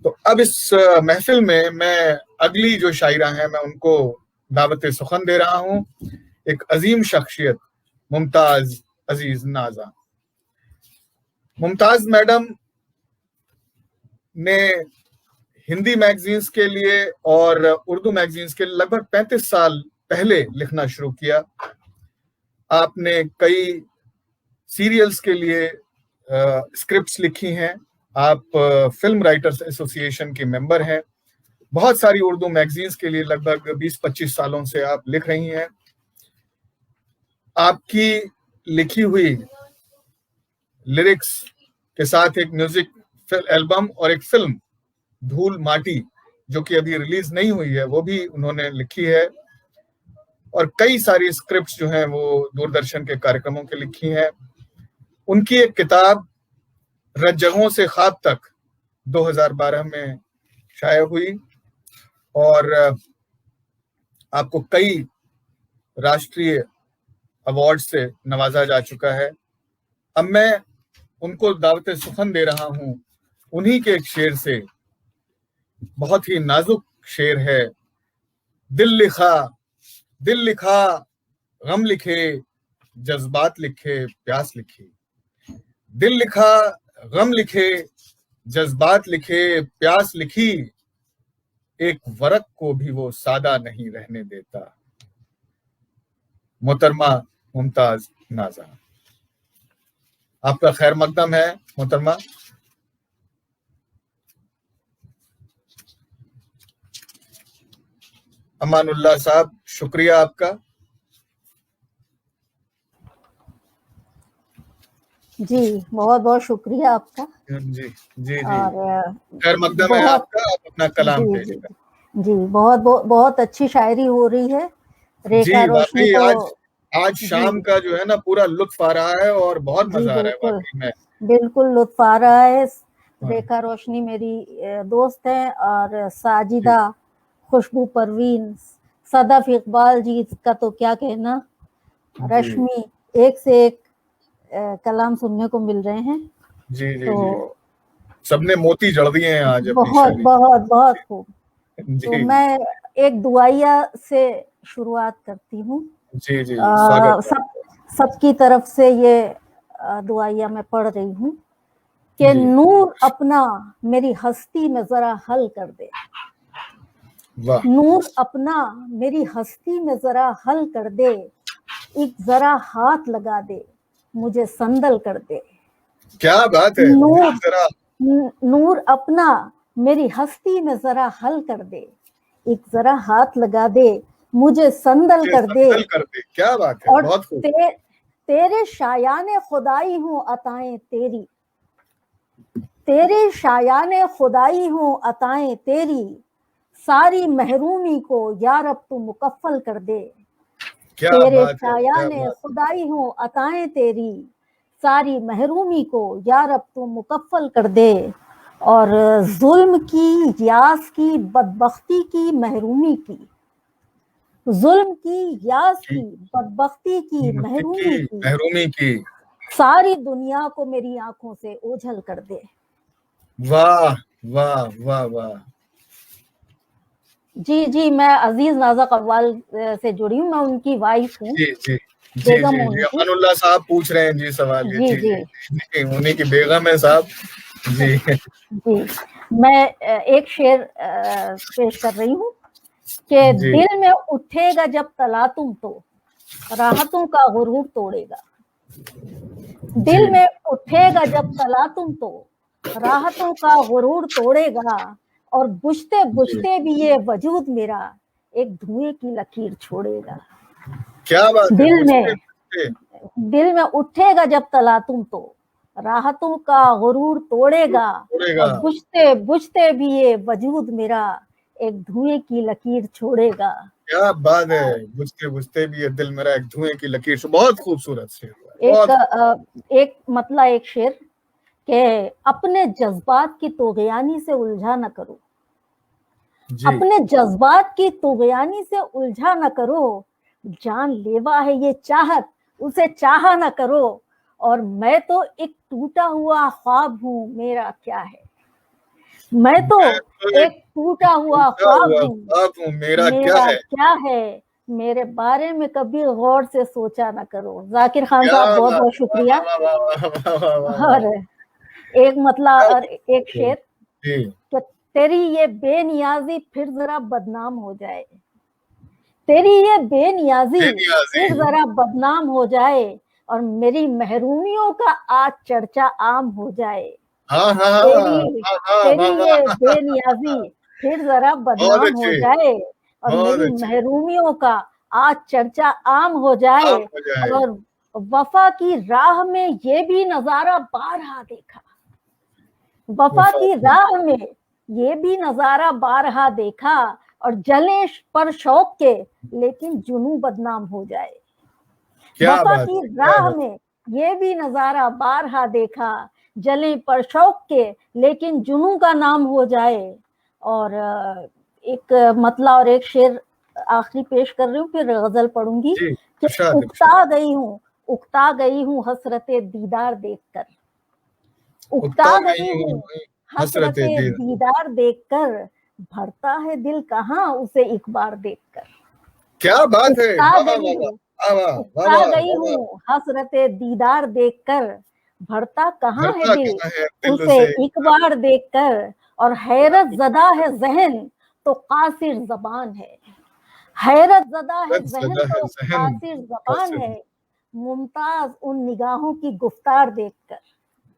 तो अब इस महफिल में मैं अगली जो शायरा हैं मैं उनको दावत सुखन दे रहा हूं। एक अजीम शख्सियत मुमताज अजीज नाजा। मुमताज मैडम ने हिंदी मैगजीन्स के लिए और उर्दू मैगजीन्स के लिए लगभग 35 साल पहले लिखना शुरू किया। आपने कई सीरियल्स के लिए स्क्रिप्ट्स लिखी हैं। आप फिल्म राइटर्स एसोसिएशन के मेंबर हैं। बहुत सारी उर्दू मैगजीन्स के लिए लगभग 20-25 सालों से आप लिख रही हैं। आपकी लिखी हुई लिरिक्स के साथ एक म्यूजिक एल्बम और एक फिल्म धूल माटी जो कि अभी रिलीज नहीं हुई है वो भी उन्होंने लिखी है, और कई सारी स्क्रिप्ट्स जो हैं वो दूरदर्शन के कार्यक्रमों के लिखी हैं। उनकी एक किताब रज्जगों से ख्वाब तक 2012 में शाया हुई और आपको कई राष्ट्रीय अवार्ड से नवाजा जा चुका है। अब मैं उनको दावत सुखन दे रहा हूं उन्हीं के एक शेर से। बहुत ही नाजुक शेर है। दिल लिखा गम लिखे, जज्बात लिखे प्यास लिखी। दिल लिखा गम लिखे, जज्बात लिखे प्यास लिखी, एक वरक को भी वो सादा नहीं रहने देता। मोहतरमा मुमताज नाजा, आपका खैर मकदम है मोहतरमा। अमानुल्लाह साहब, शुक्रिया आपका। जी बहुत बहुत शुक्रिया आपका। जी जी जी, और खैर मकदम है आपका। आप अपना कलाम जी पेश जी करें। जी बहुत बहुत अच्छी शायरी हो रही है। रेखा जी रोशनी वाकई को आज शाम का जो है ना पूरा लुत्फ आ रहा है और बहुत जी मजा आ रहा है बिल्कुल वाकई में। बिल्कुल लुत्फ आ रहा है। हाँ, रेखा रोशनी मेरी दोस्त है, और जी साजिदा, खुशबू परवीन, सदफ इकबाल जी का तो क्या कहना। जी रश्मि, एक से एक कलाम सुनने को मिल रहे हैं। जी जी तो जी, सबने मोती जड़ दिए हैं आज अपनी बहुत शायरी। बहुत बहुत खूब। तो जी मैं एक दुआइया से शुरुआत करती हूँ। जी जी, स्वागत है। सबकी तरफ से ये दुआइया मैं पढ़ रही हूँ कि जी नूर अपना मेरी हस्ती में जरा हल कर दे। वाह, नूर अपना मेरी हस्ती में जरा हल कर दे, एक जरा हाथ लगा दे, मुझे संदल कर दे। क्या बात है। नूर जरा नूर अपना मेरी हस्ती में जरा हल कर दे, एक जरा हाथ लगा दे, मुझे संदल कर दे। संदल कर दे, क्या बात है, और बहुत खूब। तेरे शायाने खुदाई हूँ अताएं तेरी, तेरे शायाने खुदाई हूँ अताएं तेरी, सारी महरूमी को यार अब तू मुकफ्फल कर दे। क्या तेरे बात है, क्या शायाने बात। खुदाई हूँ अताएं तेरी, सारी महरूमी को यार अब तू मुकफ्फल कर दे। और जुल्म की, यास की, बदबख्ती की, महरूमी की, जुल्म की, यास की, बदबख्ती की, महरूमी की, महरूमी की। सारी दुनिया को मेरी आंखों से ओझल कर दे। वाह वाह वाह वाह। जी जी, मैं अजीज नाजा कव्वाल से जुड़ी हूँ, मैं उनकी वाइफ हूँ, जी जी जी बेगम जी हूँ जी, उनकी। अमानुल्लाह साहब पूछ रहे हैं जी सवाल ये। जी जी जी जी जी, उन्हीं की बेगम है साहब। जी जी, मैं एक शेर पेश कर रही हूँ कि जी दिल में उठेगा जब तलातुम तो राहतों का गुरूर तोड़ेगा। जी, दिल में उठेगा जब तलातुम तो राहतों का गुरूर तोड़ेगा, और बुझते जी, बुझते भी ये वजूद मेरा एक धुएं की लकीर छोड़ेगा। क्या बात है। दिल बुझते में बुझते, दिल में उठेगा जब तलातुम तो राहतों का गुरूर तोड़ेगा, छोड़ेगा। और बुझते बुझते भी ये वजूद मेरा एक धुएं की लकीर छोड़ेगा। क्या बात है, बुझते बुझते भी ये दिल मेरा एक धुएं की लकीर से। बहुत खूबसूरत शेर हुआ है, एक बहुत। एक मतलब एक शेर कि अपने जज्बात की तोगयानी से उलझा न करो, जी अपने जज्बात की तोगयानी से उलझा न करो, जान लेवा है ये चाहत, उसे चाहा न करो, और मैं तो एक टूटा हुआ ख्वाब हूं, मेरा क्या है। मैं तो मैं तो एक टूटा हुआ टूटा ख्वाब हुआ हूँ, ख्वाब हूँ, मेरा क्या मेरा है। क्या है, मेरे बारे में कभी गौर से सोचा ना करो। जाकिर खान क्या साहब बहुत बात बहुत है, शुक्रिया। वाह वाह वाह वाह वाह वाह वाह। और एक मतलब क्या और एक बात है। शेर जी। कि तेरी ये बेनियाजी फिर जरा बदनाम हो जाए, तेरी ये बेनियाजी बेनियाजी। फिर जरा बदनाम हो जाए, और मेरी महरूमियों का आज चर्चा आम हो जाए। हाँ हाँ तेरी हाँ हाँ तेरी वाह ये वाह। बेनियाजी फिर जरा बहुत बदनाम हो अच्छे, जाए, और बहुत मेरी अच्छे। महरूमियों का आज चर्चा आम हो जाए। आम हो जाए। और वफा की राह में ये भी नजारा बारहा देखा, वफा वफा की की। राह में ये भी नजारा बारहा देखा, और जले पर शौक के लेकिन जुनू बदनाम हो जाए। क्या वफा बात की है, क्या राह बात। में ये भी नजारा बारहा देखा, जले पर शौक के लेकिन जुनू का नाम हो जाए। और एक मतला और एक शेर आखिरी पेश कर रही हूँ, फिर गजल पढ़ूंगी जी कि इरशाद इरशाद। उकता गई हूँ हसरते दीदार देखकर, उगता उकता नहीं गई हूँ हूँ हसरते हसरते दिल। दीदार देखकर, भरता है दिल कहाँ उसे एक बार देखकर। क्या बात है, उकता वाह वाह गई वाह हूँ वाह वाह वाह उकता वाह गई वाह वाह। हूँ हसरते दीदार देखकर, भरता कहाँ है भरता दिल कहाँ है दिल उसे उसे। एक बार देखकर। और हैरत जदा है जहन तो कासिर जबान है, हैरत जदा है रत जहन सदा है तो जहन कासिर जबान कासिर। है, मुमताज उन निगाहों की गुफ्तार देखकर।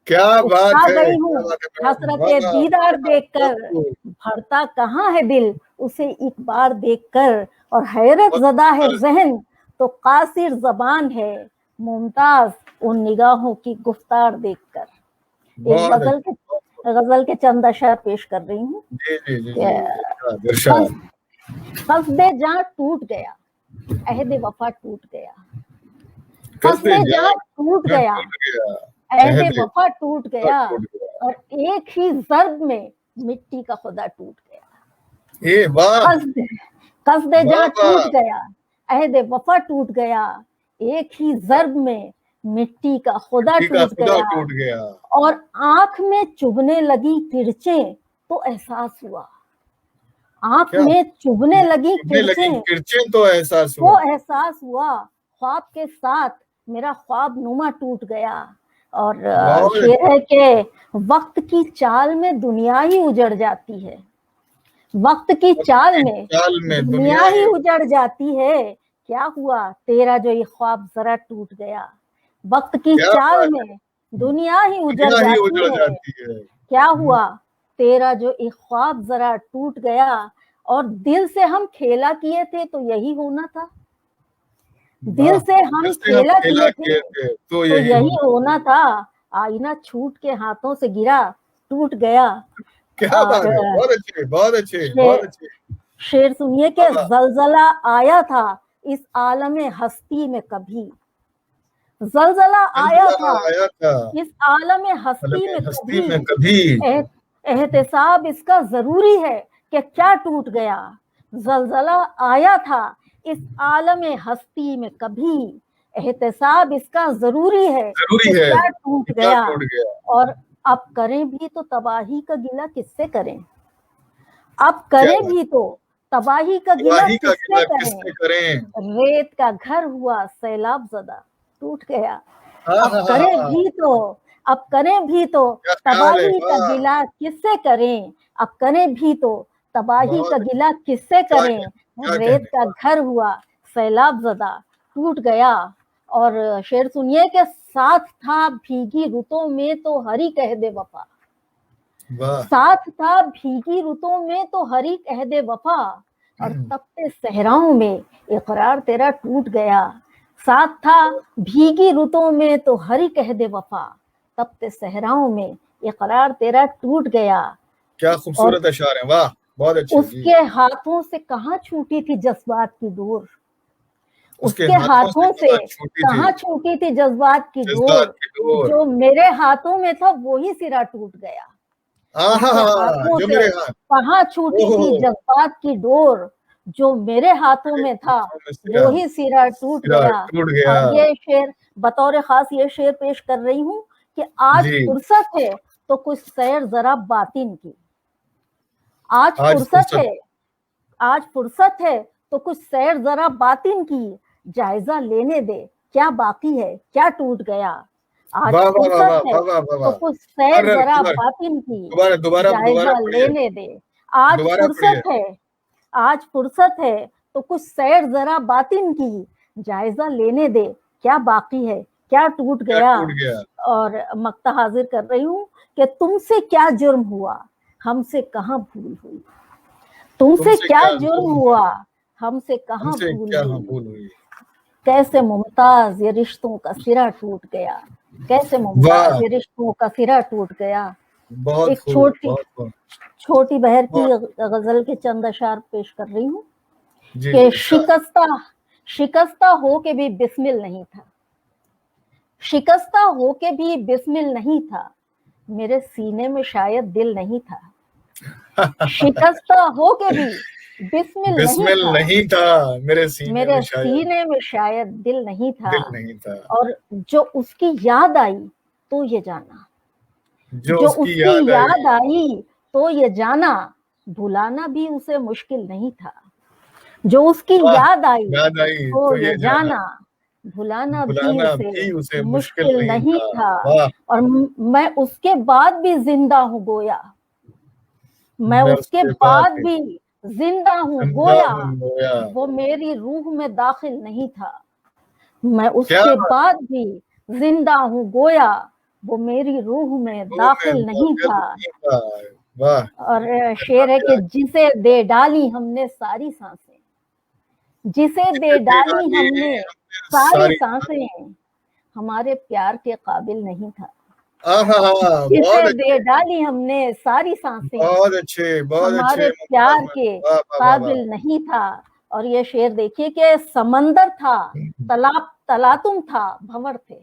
क्या उकता बात है, गई क्या हूँ बात है मैडम, वाह हसरते वाह दीदार वाह बहुत देखकर, खूब। भरता कहाँ है दिल उसे एक बार देखकर। और हैरत बहुत जदा है खूबसूरत। जहन तो कासिर जबान है, मुमताज उन निगाहों की गुफ्तार देखकर। एक बहुत अच्छे, गजल के चंद अशआर पेश कर रही हूँ। जी जी जी जी इरशाद कस, इरशाद। कसदे जहाँ टूट गया, अहद वफा टूट गया, कसदे कसदे जा जहाँ टूट न गया, टूट गया। अहद अहद वफा टूट गया, टूट गया। और एक ही जर्ब में मिट्टी का खुदा टूट गया। ए वाह कसदे कसदे वाह जहाँ वाह। टूट गया, अहद वफा टूट गया, एक ही जर्ब में मिट्टी का खुदा मिट्टी का टूट खुदा गया। टूट गया। और आंख में चुभने लगी किरचें तो एहसास हुआ, आंख क्या में चुभने लगी चुभने लगी किरचें किरचें तो एहसास वो हुआ। एहसास हुआ, ख्वाब के साथ मेरा ख्वाब नुमा टूट गया। और बहुत शेर है कि वक्त की चाल में दुनिया ही उजड़ जाती है, वक्त की चाल अच्छी में चाल में दुनिया दुनिया ही ही। उजड़ जाती है। क्या हुआ तेरा जो ये ख्वाब जरा टूट गया, वक्त की क्या चाल बात है, में दुनिया ही उजड़ दुनिया ही जाती उजड़ है। जाती है। क्या हुआ तेरा जो एक ख्वाब जरा टूट गया, और दिल से हम खेला किए थे तो यही होना था, दिल वाह, से हम जिससे हम खेला खेला किए किए थे थे तो तो यही यही होना। होना था। आईना छूट के हाथों से गिरा, टूट गया। क्या बात और है, बहुत अच्छे बहुत अच्छे बहुत शेर अच्छे। शेर सुनिए कि वाह, जलजला आया था इस आलम हस्ती में कभी, जलजला आया जलजला था आया था इस आलम हस्ती कलमे में हस्ती कभी, में कभी। एहतसाब इसका जरूरी है कि क्या टूट गया, जलजला आया था इस आलम हस्ती में कभी, एहतसाब इसका जरूरी है जरूरी कि है क्या कि टूट क्या गया। टूट गया। और अब करें भी तो तबाही का गिला किससे करें, अब क्या करें बात, भी तो तबाही का गिला तबाही का किससे गिला करें। किससे करें। रेत का घर हुआ सैलाब जदा, टूट गया। हाँ अब हाँ हाँ करें हाँ। भी तो अब करें भी तो क्या ख्याल है, तबाही का वाह। गिला किससे करें, अब करें भी तो तबाही का बहुत गिला किससे क्या करें। क्या रेत कहने, का घर हुआ सैलाब जदा, टूट गया। और शेर सुनिए कि साथ था भीगी रुतों में तो हरी कह दे वफा, वाह। साथ था भीगी रुतों में तो हरी कह दे वफा, और तपते सहराओं में इकरार तेरा टूट गया। साथ था भीगी रुतों में तो हरी कह दे वफा, तपते सहराओं में इकरार तेरा टूट गया। क्या और खूबसूरत अशार है, वाह बहुत अच्छे जी। उसके हाथों से कहाँ छूटी थी जज्बात की डोर, उसके उसके हाथों से हाथों से कहाँ छूटी थी कहाँ छूटी थी जज्बात की जज्बात डोर, की डोर। जो मेरे हाथों में था वही सिरा टूट गया। उसके आहा हाथों जो से मेरे हाथ। कहाँ छूटी थी ओहो। जज्बात की डोर, जो मेरे हाथों मेरे में था हाथों में वो ही सिरा टूट सिरा गया। टूट गया। और ये शेर बतौर खास ये शेर पेश कर रही हूँ कि आज जी फुर्सत है तो कुछ सैर जरा बातिन की, आज आज फुर्सत फुर्सत है, आज फुर्सत है तो कुछ सैर जरा बातिन की, जायजा लेने दे क्या बाकी है, क्या टूट गया। आज वाह वाह वाह फुर्सत वाह है वाह वाह वाह तो वाह। कुछ सैर अरे जरा दोबारा बातिन की, दोबारा दोबारा दोबारा जायजा पढ़िए, लेने दे। आज दोबारा फुर्सत पढ़िए। है, आज फुर्सत है तो कुछ सैर जरा बातिन की, जायजा लेने दे क्या बाकी है, क्या टूट क्या गया। टूट गया। और मक्ता हाजिर कर रही हूँ कि तुमसे क्या जुर्म हुआ, हमसे कहाँ भूल हुई। तुमसे तुमसे क्या क्या जुर्म जुर्म हुआ, हुआ, हमसे कहाँ हमसे भूल क्या हुई। भूल हुई। कैसे मुमताज ये रिश्तों का सिरा टूट गया, कैसे मुमताज वाह, ये रिश्तों का सिरा टूट गया। बहुत एक खूब, बहुत खूब। छोटी बहर की बहुत गजल के चंद अशार पेश कर रही हूँ जी कि जी शिकस्ता हो के भी बिस्मिल नहीं था, शिकस्ता हो के भी बिस्मिल नहीं था, मेरे सीने में शायद दिल नहीं था। शिकस्ता हो के भी बिस्मिल नहीं बिस्मिल था, नहीं था, मेरे सीने में मेरे शायद सीने में शायद दिल नहीं था। दिल नहीं था। और जो उसकी याद आई तो ये जाना, जो जो उसकी उसकी याद आई, याद आई तो ये जाना, भुलाना भी उसे मुश्किल नहीं था। जो उसकी वाह, याद आई याद आई तो तो ये ये जाना, जाना, भुलाना भी भुलाना उसे भी उसे मुश्किल मुश्किल नहीं नहीं था। था। वाह, और मैं उसके बाद भी जिंदा हूँ गोया, मैं मैं उसके उसके बाद बाद भी भी जिंदा हूँ जिंदा गोया, हूँ गोया। वो मेरी रूह में दाखिल नहीं था। मैं क्या उसके बाद भी जिंदा हूँ गोया, वो मेरी रूह में वो में दाखिल नहीं दाखिल था। नहीं था। वाह, और शेर है कि जिसे दे डाली हमने सारी सांसें, जिसे दे जिसे डाली डाली हमने हमने सारी सारी। सांसें, हमारे प्यार के काबिल नहीं था। आहा, जिसे बहुत दे अच्छे, डाली हमने सारी सांसें, बहुत अच्छे, बहुत अच्छे हमारे मुमताज प्यार महल। के वाह वाह वाह वाह। काबिल नहीं था। और ये शेर देखिए कि समंदर था, तलातुम था, भंवर थे।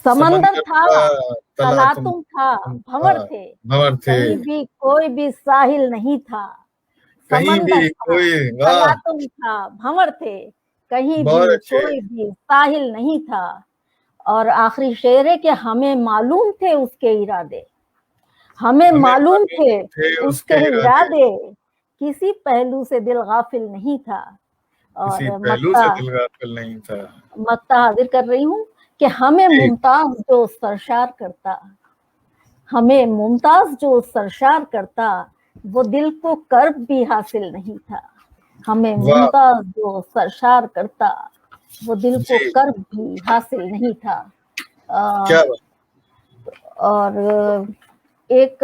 समंदर समंदर था, था, तला तुम तलातुम था, था, भंवर थे। भंवर थे। कहीं भी कोई भी साहिल नहीं था। कहीं समंदर भी था, कोई, वाह, तलातुम था, भंवर थे। कहीं बहुत भी अच्छे। कोई भी साहिल नहीं था। और आखिरी शेर है कि हमें मालूम थे उसके इरादे, हमें हमें मालूम थे मालूम थे उसके उसके इरादे, इरादे, किसी पहलू से दिल गाफिल नहीं था। किसी और पहलू से दिल गाफिल नहीं था। मक्ता हाजिर कर रही हूँ कि हमें जी, मुमताज जो सरशार करता, हमें मुमताज जो सरशार करता, वो दिल को कर्ब भी हासिल नहीं था। हमें वाह, मुमताज जो सरशार करता, वो दिल को जी, कर्ब भी हासिल नहीं था। क्या बात। और एक